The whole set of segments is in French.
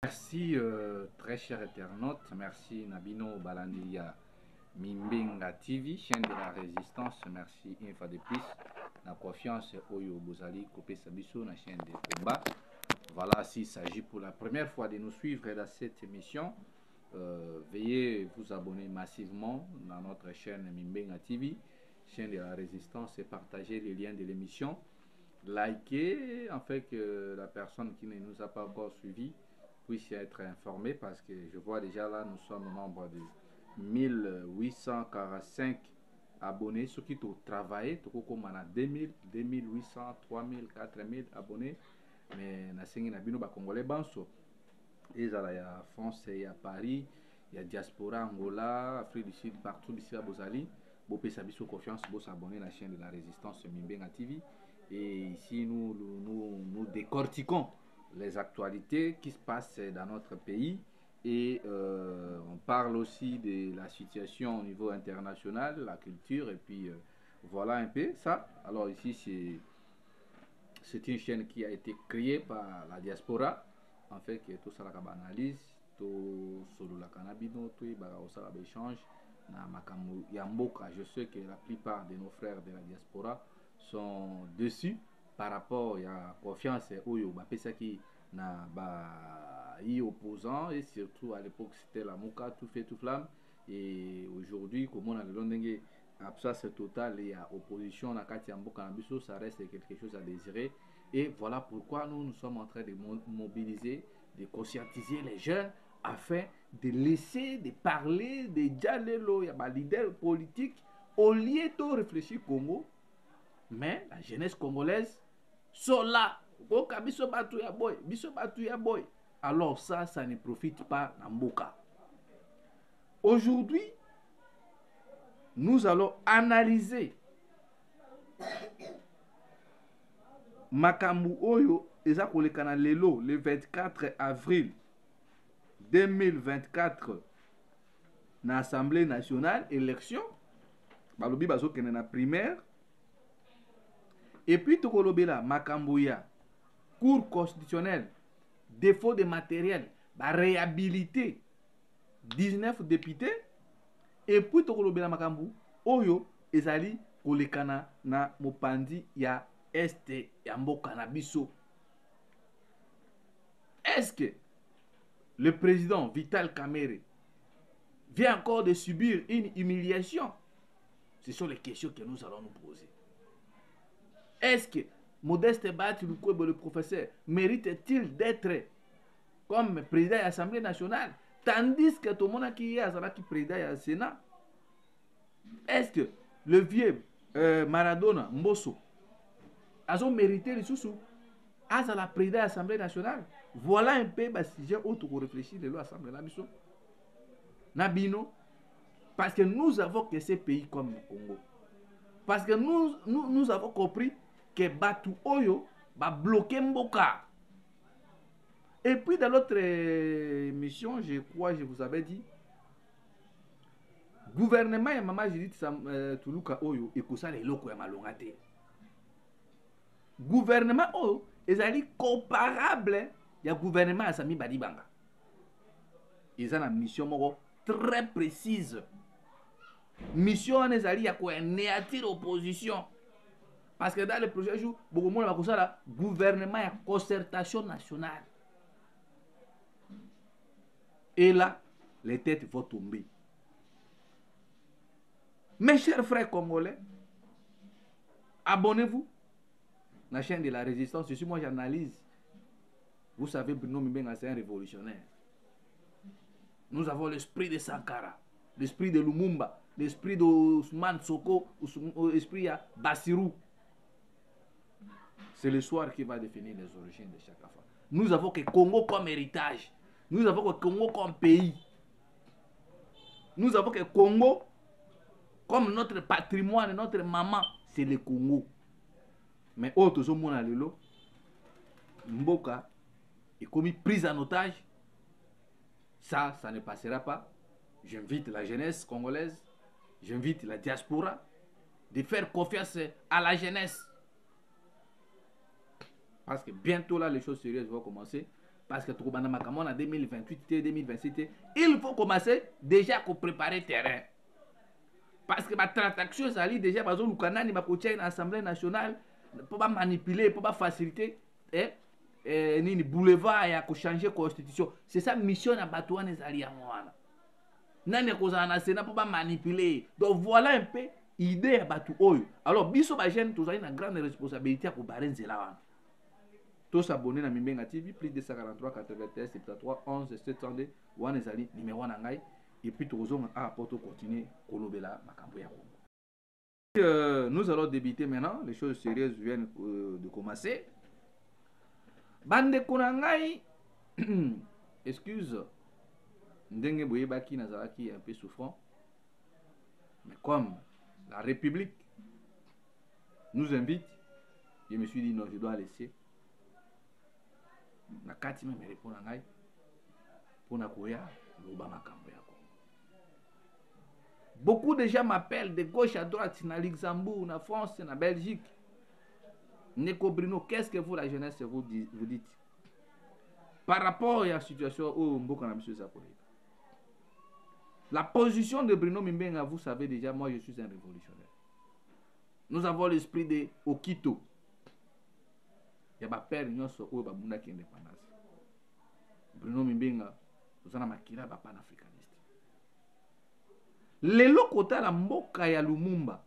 Merci très cher internaute, merci Nabino Balandia Mimbenga TV, chaîne de la résistance, merci une fois de plus, la confiance Oyo Bozali, Kopé Sabiso, la chaîne de combat. Voilà, s'il s'agit pour la première fois de nous suivre dans cette émission, veuillez vous abonner massivement dans notre chaîne Mimbenga TV, chaîne de la résistance, et partager les liens de l'émission. Likez, en fait que la personne qui ne nous a pas encore suivi puisse être informée, parce que je vois déjà là, nous sommes au nombre de 1845 abonnés, ceux qui ont travaillé, tout comme on a 2000, 2800, 3000, 4000 abonnés, mais na sengi na bino ba congolais banso. Et là, il y a France, il y a Paris, il y a diaspora, Angola, Afrique du Sud, partout d'ici à Bozali. Vous pouvez s'abonner sur confiance, vous s'abonner à la chaîne de la résistance Mimbenga TV. Et ici, nous décortiquons les actualités qui se passent dans notre pays. Et on parle aussi de la situation au niveau international, la culture, et puis voilà un peu ça. Alors ici, c'est une chaîne qui a été créée par la diaspora. En fait, que tout ça la analyse, tout solo la cannabino, tout ça échange. Na makamu yamboka, je sais que la plupart de nos frères de la diaspora sont dessus par rapport à confiance oyo bapesa qui na ba i opposant, et surtout à l'époque c'était la Mouka tout fait tout flamme, et aujourd'hui comme on a le londenge absence totale et à opposition na kati ya mboka na biso, ça reste quelque chose à désirer. Et voilà pourquoi nous sommes en train de mobiliser, de conscientiser les jeunes afin de laisser, de parler, de dialoguer, il y a des leaders politiques au lieu de réfléchir Congo. Mais la jeunesse congolaise sont là. Alors ça ne profite pas Namboka. Aujourd'hui, nous allons analyser makambu oyo eza kolekana lelo le 24 avril 2024 na Assemblée nationale, élection balobi bazokende na primaire, et puis tokolobela makambu ya cour constitutionnelle, défaut de matériel, ba réhabiliter 19 députés, et puis tokolobela makambu oyo ezali kolekana na mopandi ya este ya mboka na biso. Est-ce que le président Vital Kamerhe vient encore de subir une humiliation? Ce sont les questions que nous allons nous poser. Est-ce que Modeste Bahati Lukwebo, le professeur, mérite-t-il d'être comme président de l'Assemblée nationale, tandis que tout le monde qui est à président du Sénat? Est-ce que le vieux Maradona Mbosso a mérité le sous à la présidence de l'Assemblée nationale? Voilà un peu le sujet où tu réfléchir de l'Assemblée nationale. Nabino, parce que nous avons que ces pays comme le Congo. Parce que nous avons compris que Batu Oyo va bloquer Mboka. Et puis dans l'autre émission, je crois, je vous avais dit, gouvernement ya Mama Judith Tuluka Oyo ekosa les loko ya malongate. Gouvernement Oyo ezali comparable ya gouvernement ya Sami Badibanga. Ils ont une mission très précise. Mission ezali ya konéatir l'opposition. Parce que dans le prochain jour, beaucoup de monde va comme ça, gouvernement et concertation nationale. Et là, les têtes vont tomber. Mes chers frères congolais, abonnez-vous à la chaîne de la résistance. Moi, j'analyse. Vous savez, Bruno Mimbenga, c'est un révolutionnaire. Nous avons l'esprit de Sankara, l'esprit de Lumumba, l'esprit d'Ousmane Soko, l'esprit de Bassirou. C'est le soir qui va définir les origines de chaque affaire. Nous avons que Congo comme héritage. Nous avons que Congo comme pays. Nous avons que Congo comme notre patrimoine, notre maman, c'est le Congo. Mais autres au monde lelo, Mboka est commis prise en otage. Ça ne passera pas. J'invite la jeunesse congolaise, j'invite la diaspora de faire confiance à la jeunesse. Parce que bientôt là, les choses sérieuses vont commencer. parce que tout le monde en 2028, 2027, il faut commencer déjà à préparer le terrain. Parce que la transaction, ça dit déjà, parce que le Canada, il va une assemblée nationale pour pas manipuler, pour pas faciliter, ni boulevard et à changer la constitution. C'est ça mission à Batouane et Zaliamouana. Nani kozana na Sénat pour pas manipuler. Donc voilà un peu l'idée à Batou. Alors, biso ba jeune, tous une grande responsabilité pour Barenzela wana. Tous abonnés à Mimbenga TV, plus de 143 81 73 11 702 wana ezali numéro na ngai et puis tozonga à porto continuer kolobela makambo ya Congo. Nous allons débuter maintenant, les choses sérieuses viennent de commencer. Bande konangai excuse ndenge boyebaki nazalaki un peu souffrant, mais comme la République nous invite, je me suis dit non, je dois laisser nakati même répondre ngai pour nakoya loba makambo ya Congo. Beaucoup de gens m'appellent de gauche à droite, na Luxembourg, na France, na Belgique. Neko Bruno, qu'est-ce que vous la jeunesse vous dites par rapport à la situation où Mboka na biso zapolé? La position de Bruno Mimbenga, vous savez déjà, moi je suis un révolutionnaire. Nous avons l'esprit de Okito. Il y a pas père nyoso ou babunda ki indépendance. Bruno Mimbenga, vous en avez makila ba panafricaniste. Lelo kota la mboka ya Lumumba.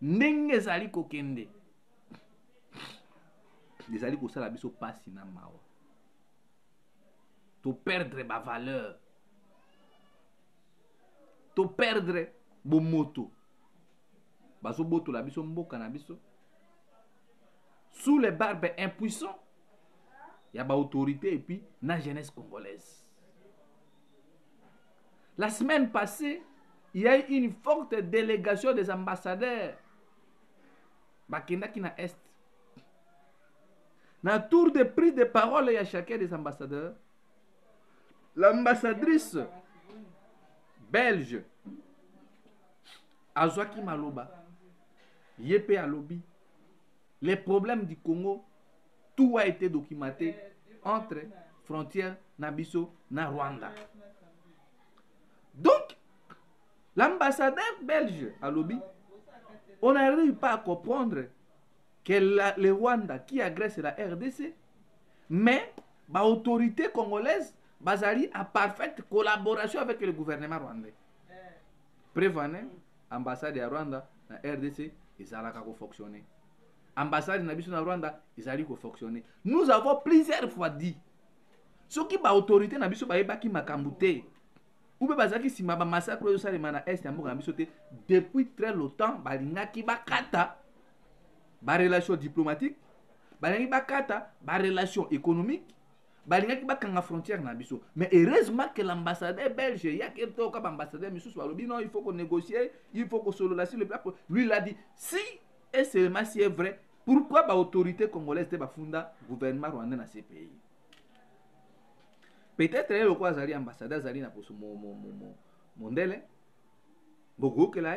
Ndenge zali kokende. Ezali kosala biso pasi na mawa. To perdre ba valeur. To perdre bo moto. Baso boto la biso mboka na biso. Sous les barbes impuissants, il y a ba autorité et puis la jeunesse congolaise. La semaine passée, il y a eu une forte délégation des ambassadeurs. Bakenda qui na est. Na tour de prise de parole, il y a chacun des ambassadeurs. L'ambassadrice belge, Azwaki Maloba, Yepe Alobi, les problèmes du Congo, tout a été documenté entre frontières Nabiso na Rwanda. Donc, l'ambassadeur belge Alobi, on n'arrive pas à comprendre que le Rwanda qui agresse la RDC, mais l'autorité congolaise basée en parfaite collaboration avec le gouvernement rwandais. Prévenez, ambassade de Rwanda, la RDC, ils allaient fonctionner. Ambassade de Rwanda, ils allaient fonctionner. Nous avons plusieurs fois dit, ce qui est autorité, depuis très longtemps, ba relation diplomatique, balingi bakata ba relation économique, balingi bakanga frontière na biso. Mais heureusement que l'ambassadeur belge, il y a quelqu'un comme ambassadeur Missous Walobi, non, il faut qu'on négocie, il faut qu'on solde sur le plat. Lui il a dit si et seulement si est vrai, pourquoi ba autorité congolaise te ba funda gouvernement rwandais dans ces pays? Peut-être le quoi zali ambassadeur zali na poso mondele. Beaucoup que là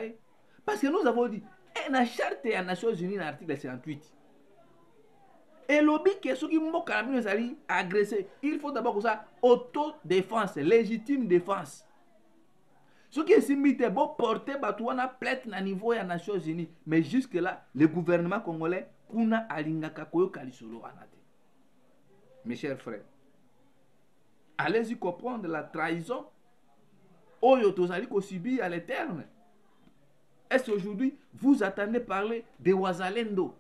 parce que nous avons dit la charte des Nations Unies dans l'article 58. Et lobby que ceux qui m'ont agressé, il faut d'abord que ça autodéfense, légitime défense. Ce qui est similaire, bon porter batouana plainte na niveau des Nations Unies, mais jusque là, le gouvernement congolais kuna alingaka koyo kalisolo anate. Mes chers frères, allez-y comprendre la trahison. Oyo tozali ko subir à l'éternel. Est-ce qu'aujourd'hui, vous attendez parler de Wazalendo?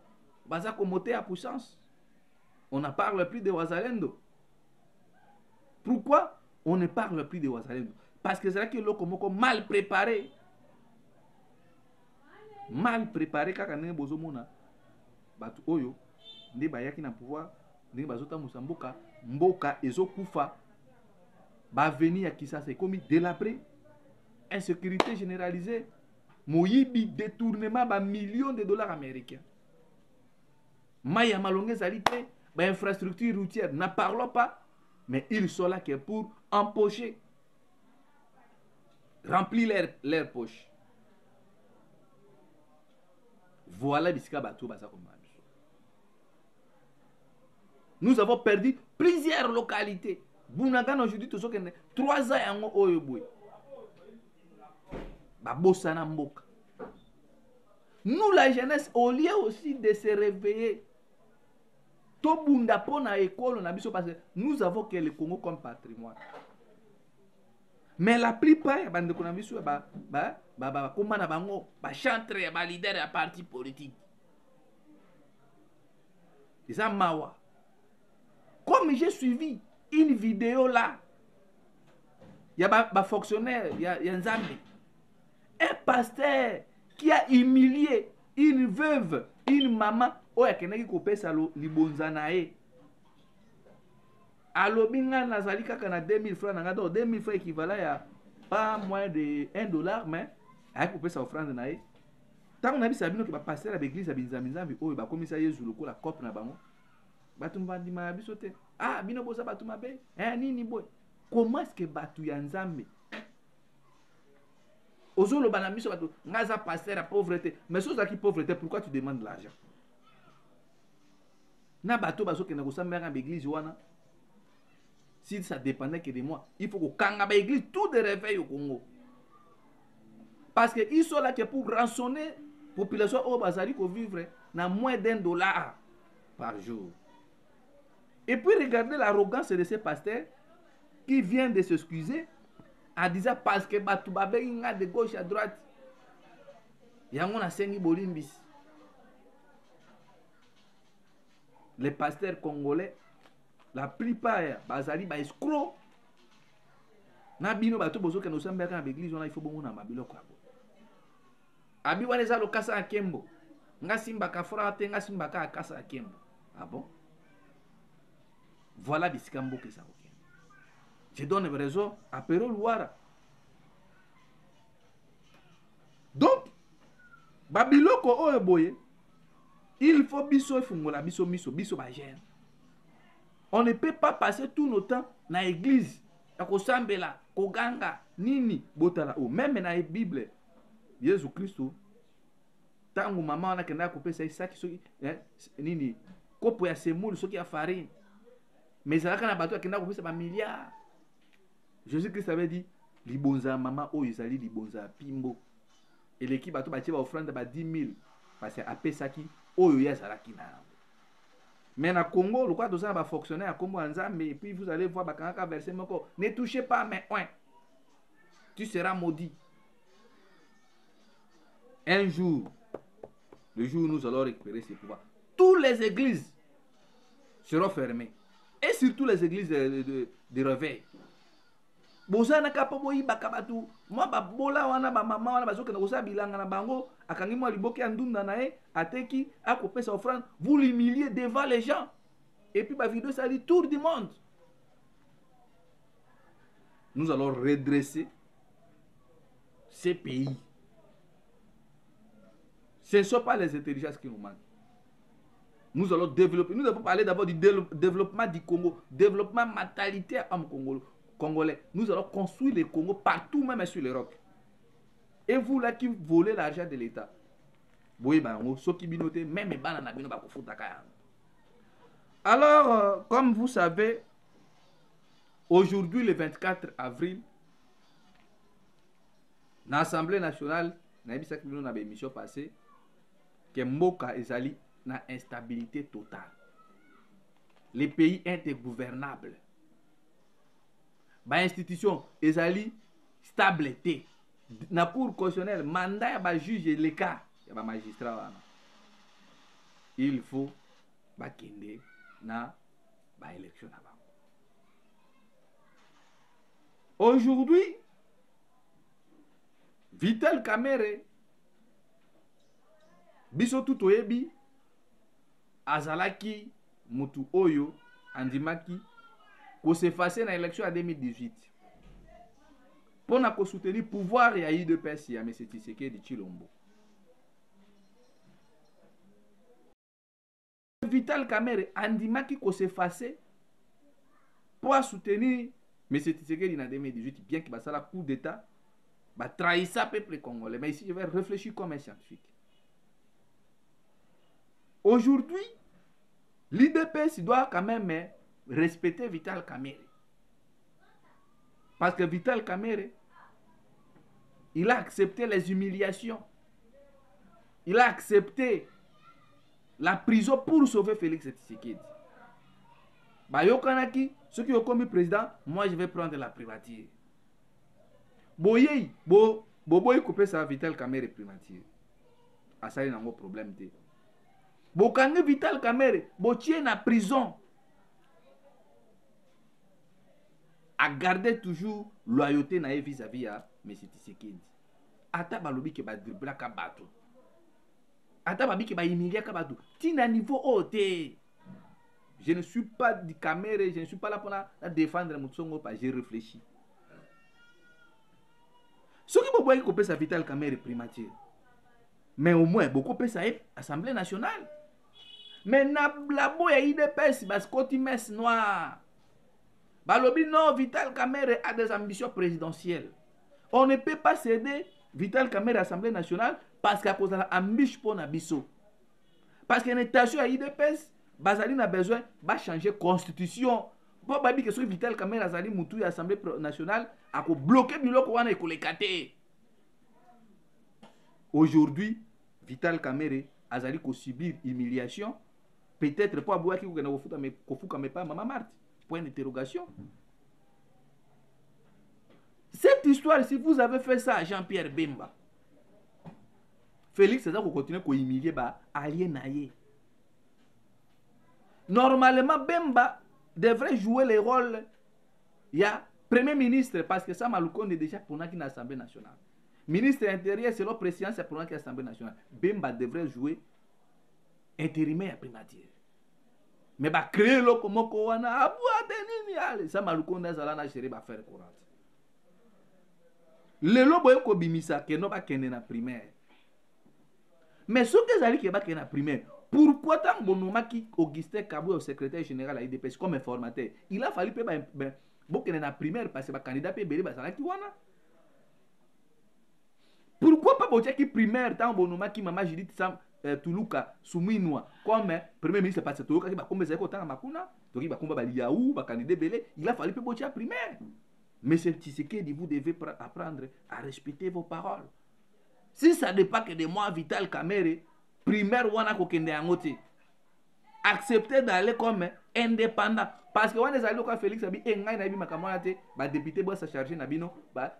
Bazako monter à puissance. On ne parle plus de Wazalendo. Pourquoi on ne parle plus de Wazalendo? Parce que c'est là que l'Okomoko mal préparé. Mal préparé, quand on est bozomona. Batu oyo, ne bayaki na pouvoir, ne bazota musamboka, mboka ezo kufa. Ba venir à Kissa, c'est comme délabré. Insécurité généralisée. Moyibi détournement de millions de dollars américains. Maya Malongé Zalité, infrastructure routière, n'en parlons pas, mais ils sont là pour empocher, remplir leur poche. Voilà Bisika Batou Baza comme Nous avons perdu plusieurs localités. Bunagana aujourd'hui, 3 ans yango oyo boy. Babosana mboka. Nous, la jeunesse, au lieu aussi de se réveiller, Tobunda pona école, parce que nous avons que le Congo comme patrimoine. Mais la plupart, bande ko na biso comment na bango, ba chantre ba leader ya parti politique. Isa mawa. Comme j'ai suivi une vidéo là, il y a ba fonctionnaire, il y a Nzambe. Un pasteur qui a humilié une veuve, une maman, oya kenaki kopesa libonza na ye. Alobi nga nazali kaka na 2000 francs na nga, donc 2000 francs équivalent à pas moins de 1 dollar, mais ayaki kopesa offrande na ye. Tango na bisa bino ke ba pasteur ya l'église ya Nzambe oyo bakomisa Yesu lokola couple na bango. Batu mbandima ya biso te. Ah, bino bosa batu mabe. Nini boy? Comment est-ce que batu ya Nzambe Ozolo banamiso batu ngaza pasteur à pauvreté. Mais si ozaki pauvreté, pourquoi tu demandes l'argent? Na bato baso ke na kosambela na église wana. Si ça dépendait que de moi, il faut que kanga ba église tout de réveil au Congo. Parce que ils sont là que pour rançonner population au bazari ko vivre na moins d'1 dollar par jour. Et puis regardez l'arrogance de ces pasteurs qui viennent de s'excuser en disant parce que batu babengi nga de gauche à droite yango na sengi bolimbis. Les pasteurs congolais, la plupart bazali ba escroc na bino bato bozo ke no sambeka na église on il faut bongo na mabiloko abo abi wana za lokasa akembo nga simba ka frate nga simba ka akasa akembo. Ah bon? Voilà bisika mboka ça. Je donne raison à Pero Luara. Donc, babiloko oyo boye, il faut biso fungola biso miso biso ba gêne. On ne peut pas passer tout notre temps na église, na kosambela, koganga, nini, botala o. Même na Bible, Jésus Christ, tangu mama wana kenda kopesa isaki soki nini, kopo ya semoule soki ya farine. Mais ça kana bato kenda kopesa ba milliards. Jésus Christ avait dit libonza mama o izali libonza pimbo. Et l'équipe bato ba tiba offrande ba 10 000 parce que apesaki oyo ya zalaki na. Mais na Congo, le quoi de ça va fonctionner à Congo Nzambe et puis vous allez voir bakanga verset moko, ne touchez pas mais tu seras maudit. Un jour, le jour où nous allons récupérer ces pouvoirs, toutes les églises seront fermées. Et surtout les églises de réveil. Bozana kapo yi bakabatu moi ba bola wana ba mama wana bazoke na kosa bilanga na bango akangi moi liboke ya ndunda na ye ateki akopesa offrande, vous l'humiliez devant les gens et puis ba vidéo ça dit tour du monde. Nous allons redresser ces pays. Ce ne sont pas les intelligences qui nous manquent. Nous allons développer, nous avons parlé d'abord du développement du Congo, développement mentalité homme congolais. Nous allons construire le Congo partout, même sur les rocs. Et vous là qui volez l'argent de l'État, alors, comme vous savez, aujourd'hui le 24 avril, l'Assemblée nationale, dans une émission passée, que Mboka ezali na instabilité totale. Les pays intergouvernables. Ba institution ezali stabilité. Na cour constitutionnelle, mandat ya ba juge les cas, ya ba magistrat wana. Il faut ba kende na ba élection na bango. Aujourd'hui, Vital Kamerhe biso tout oyebi azalaki mutu oyo andimaki ko s'effacer na élection en 2018 pour na ko soutenir pouvoir ya UDPS ya M. Tshisekedi Tshilombo. Vital Kamerhe andimaki ko s'effacer pour soutenir M. Tshisekedi en 2018, bien que basala coup d'état ba trahissa peuple congolais. Mais ici je vais réfléchir comme un scientifique. Aujourd'hui, L'IDPS doit quand même respecter Vital Kamerhe. Parce que Vital Kamerhe, il a accepté les humiliations. Il a accepté la prison pour sauver Félix Tshisekedi. Bayokanaki, ceux qui ont commis président, moi je vais prendre la primature. Boyei, boy couper sa Vital Kamerhe primature. Ah ça il n'a pas de problème. Bokange Vital Kamerhe, botier na prison. A garder toujours loyauté na vis-à-vis à M. Tshisekedi. Ata balobi ke ba dribla ka bato. Ata babi ke ba humilier ka bato. Tina niveau haute. Je ne suis pas du Kamerhe, je ne suis pas là pour la défendre Moutsongo, j'ai réfléchi. Ce qui peut couper sa Vital Kamerhe primature. Mais au moins, beaucoup de ça est Assemblée nationale. Mais la boya IDPS, parce que mes noir. Balobi non, Vital Kamerhe a des ambitions présidentielles. On ne peut pas céder Vital Kamerhe à l'Assemblée nationale parce qu'à cause de l'ambition pour Nabiso. Parce qu'il y a une station à IDPS, Bazali a besoin de changer la constitution. Pour babi que ce Vital Kamerhe a zali moutou à l'Assemblée nationale a bloqué biloko wana et les kate. Aujourd'hui, Vital Kamerhe a zali ko subir humiliation. Peut-être pour abouaki ou gana kofuka mais pas Maman Marthe. Point d'interrogation. Cette histoire, si vous avez fait ça à Jean-Pierre Bemba, Félix César continue à humilier alienaye. Normalement, Bemba devrait jouer le rôle il y a Premier ministre, parce que ça, Maloukonde est déjà pour l'Assemblée nationale. Ministre intérieur, selon la présidence, c'est pour l'Assemblée nationale. Bemba devrait jouer intérimaire à primature. Mais bah créer le comment kowana abu adenini ça Maloukonde zalana gérer ba faire courant. Le lobo ko bimisa que no ba kende na primaire. Mais ce que zali ke ba kende na primaire, pourquoi tant bonomaki Augustin Kabou au secrétaire général à IDPS comme informateur, il a fallu ba kende na primaire parce que ba candidat pe bele ba zalaki wana. Pourquoi pas botia ki primaire tant bonomaki mama Judith Sam Tuluka Souminwa comme premier ministre parce que Tuluka qui va comme ça autant makuna donc il va comme baliaou ba candidat belé il a fallu pe botia primaire. Mais c'est Tshisekedi, vous devez apprendre à respecter vos paroles. Si ça ne dépend que de moi Vital Kamerhe primaire wana ko kende angote accepter d'aller comme indépendant parce que wana zali ko Félix abi engai na bi makamwana te ba député bo sa charger na bino ba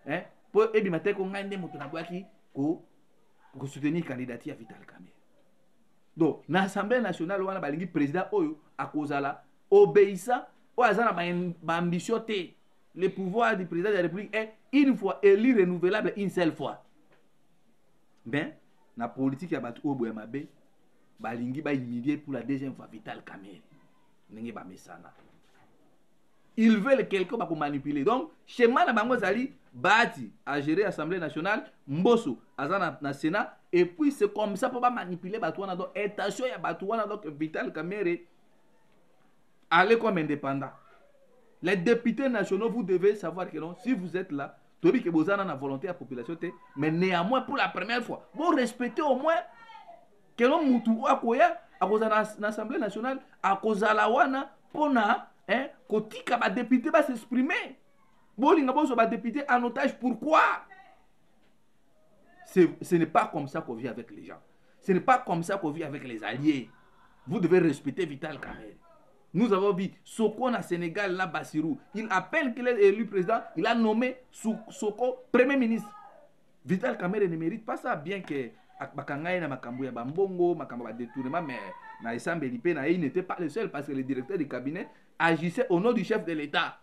pour ebi mate ko ngai nde mutu na bwaki ko soutenir candidature à Vital Kamerhe. Donc, dans l'Assemblée nationale, on a le président Oyo à Kozala, obéissant aux ambitions. Le pouvoir du président de la République est une fois élu renouvelable une seule fois. Mais, dans la politique, il y a battu Obo Mabe, Balingi va humilier pour la deuxième fois Vital Kamerhe. Ils veulent quelqu'un pour manipuler. Donc, chez moi, Zali, Bati a géré l'Assemblée nationale, Mbosso a dans le Sénat, et puis c'est comme ça pour pas manipuler Batouana. Donc, attention, il y a Batouana, donc Vital Kamerhe, allez comme indépendant. Les députés nationaux, vous devez savoir que non, si vous êtes là, Tobi que vous avez la volonté de la population, mais néanmoins, pour la première fois, vous respectez au moins que l'on moutou à Koya, à cause de l'Assemblée nationale, à cause de la Wana, pour na, kotika ba député va s'exprimer. Bolinga bozo ba député en otage, pourquoi? Ce n'est pas comme ça qu'on vit avec les gens. Ce n'est pas comme ça qu'on vit avec les alliés. Vous devez respecter Vital Kamerhe. Nous avons vu Soko na Sénégal, là, Bassirou. Il appelle qu'il est élu président. Il a nommé Soko premier ministre. Vital Kamerhe ne mérite pas ça, bien que Bakangaï na Makambu ya Bambongo, Makambu ya détournement, mais na Issam Belipé, il n'était pas le seul parce que le directeur du cabinet agissait au nom du chef de l'État.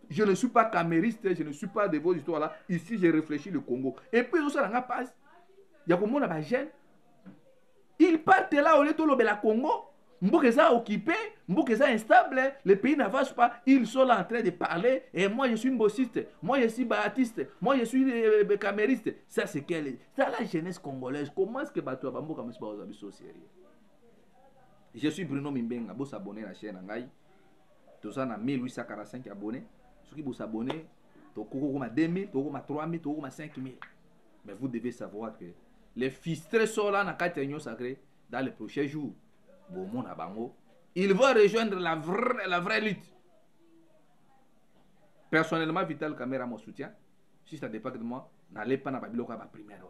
Je ne suis pas camériste, je ne suis pas de vos histoires là. Ici, j'ai réfléchi le Congo. Et puis, ça n'a pas. Il y a comme on a jeune. Ils partent là au lieu de la Congo. Mbokeza occupé, Mbokeza instable, le pays n'avance pas. Ils sont là en train de parler. Et moi, je suis mbossiste, moi, je suis baptiste, moi, je suis camériste. Ça, c'est quelle. C'est la jeunesse congolaise. Comment est-ce que Bato Abambo comme ça, vous avez sérieux? Je suis Bruno Mimbenga. Vous abonnez à la chaîne Angaï. Tout ça, on a 1845 abonnés. Ceux qui vous abonnez, tu as 2000, tu as 3000, tu as 5000. Mais vous devez savoir que les fistrés sont là dans la 4 réunions sacrées dans les prochains jours. bomona bango, ils vont rejoindre la vraie lutte. Personnellement, Vital Kamera me soutient. Si ça dépend de moi, n'allez pas dans la Bible la primaire.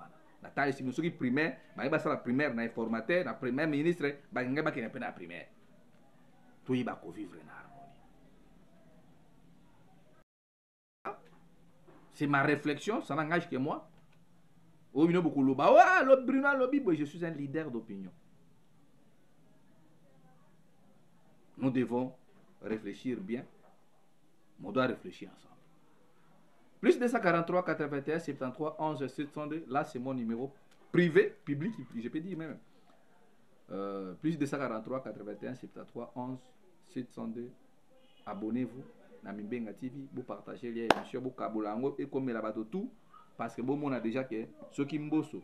La taille, si nous sommes primaire, mais il la primaire, na informateur, na premier ministre, bah il n'y a pas la primaire. Tout y va vivre en harmonie. C'est ma réflexion, ça n'engage que moi. Oh, il y a beaucoup de Bruno, je suis un leader d'opinion. Nous devons réfléchir bien. On doit réfléchir ensemble. Plus 243 81 73 11 702. Là, c'est mon numéro privé, public, je peux dire même. Plus 243 81 73 11 702. Abonnez-vous à Mimbenga TV. Vous partagez les émissions, vous kabolango et comme la bateau tout. Parce que bon, on a déjà que ceux qui m'bossent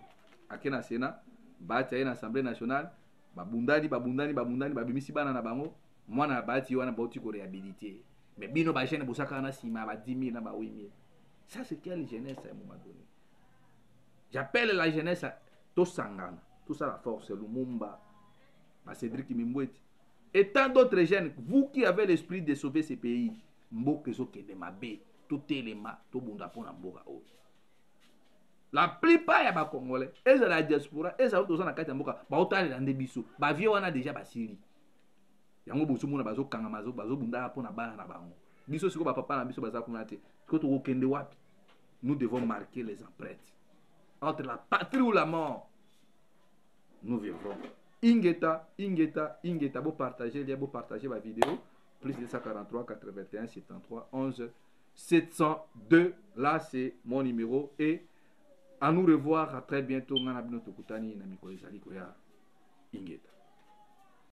à Kena Sénat, bâti à l'Assemblée nationale, babundani, babimisi banana bango, moi na bâti wana bauti ko réhabilité. Mais bino ba jeune bosaka na sima ba 10 000 na ba 8 000. Ça c'est quelle jeunesse à un moment donné. J'appelle la jeunesse à Tosangana. Tout ça la force, Lumumba, Cédric Mimboueti. Et tant d'autres jeunes, vous qui avez l'esprit de sauver ces pays, Mboke Zoke de Mabé, tout élément, tout bunda pour Mboka. La plupart ya ba Congolais, eza la diaspora, eza auto na kati mboka, ba otale na ndebiso, ba vie wana déjà ba Syrie. Yango bosu mona bazo kanga mazo bazo bunda pour na bana na bango. Biso siko ba papa na biso baza kuna te. Ko to kende wapi? Nous devons marquer les empreintes. Entre la patrie ou la mort, nous vivrons. Ingeta, vous partagez ma vidéo. Plus 243 81 73 11 702. Là, c'est mon numéro. Et à nous revoir à très bientôt. Ingeta.